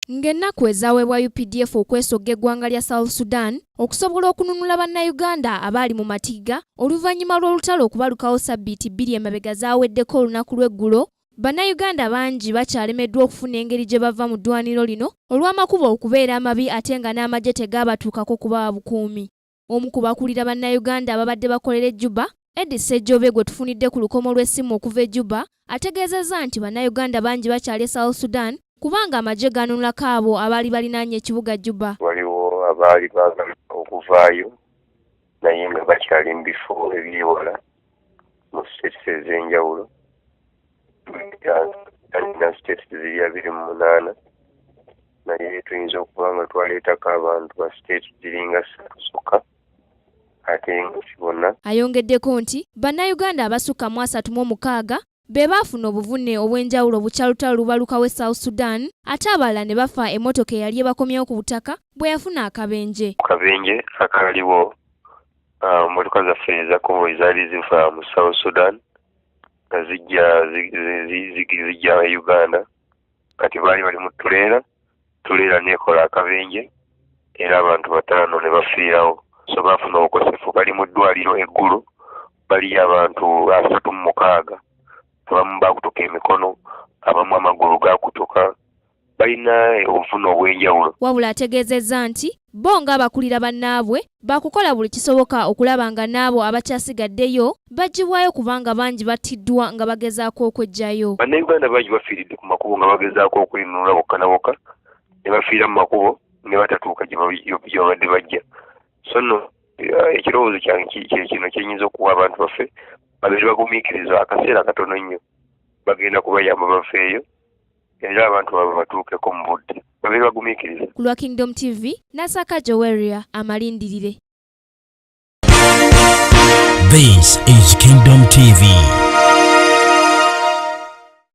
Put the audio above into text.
ng'ennaku ezaweebwa UPDF okwesogga eggwanga lya South Sudan okusobola okununula bannayuganda abaali mu matiga oluvannyuma lw'olutalo okubalukawo ssabbiiti 2 emabega zaaweddeko olunaku lw'eggulo. Bannayuganda bangi bakyalemeddwa okufuna engeri gye bava mu ddwaniro lino olw'amakubo okubeera amabi ate nga n'amagye tegaabatuukako kubawa bukuumi. Omu ku bakulira bannayuganda ababadde bakolera e Juba, Eddie Ssejjobe gwe tufunidde ku lukomo lw'essimu okuva e Juba, ategeezezza nti bannayuganda bangi bakyali e South Sudan kubanga amagye ganunulako abo abaali balinaanye ekibuga Juba. Waliwo abaali baagala okuvaayo naye nga bakyali mu bifo ebyewala mu states ez'enjawulo. Alina states ziri 28 naye tuyinza okuba nga twaleetako abantu ba states ziringa 3 ate nga kibona. Ayongeddeko nti bannayuganda abasukka 36 be baafuna obuvune obw'enjawulo bukyalutalo lubalukawo e South Sudan ate abalala ne bafa emmotoka eyali ebakomyewo ku butaka bwe yafuna akabenje. Akabenje akaliwo mmotoka zaffe ezakobo ezaali ziva mu South Sudan nga zijja Uganda kati baali bali mu tuleera neekola akabenje era abantu 5 ne bafiirawo. So baafuna obukosefu bali mu ddwaliro eggulu bali abantu 36 abamu baakutuka emikono abamu amagulu gaakutuka balina obufune obw'enjawulo. Wabula ategeezezza nti bo ng'abakulira bannaabwe baakukola buli kisoboka okulaba nga n'abo abakyasigaddeyo baggyibwayo kubanga bangi battiddwa nga bagezaako okweggyayo. Bannayuganda bangi bafiiridde ku makubo nga bagezaako okwenunula bokka na bokka ne bafiira mu makubo ne batatuuka gye babadde bajja. So nno ekirowoozo kyange kino kyenyinza okuwa abantu baffe babeere bagumiikiriza akaseera katono nnyo bagenda kubayamba bafeeyo era abantu baba batuukeko mu budde babeere bagumiikiriza. Ku lwa Kingdom TV, Nasaka Joweria amalindirire. This is Kingdom TV.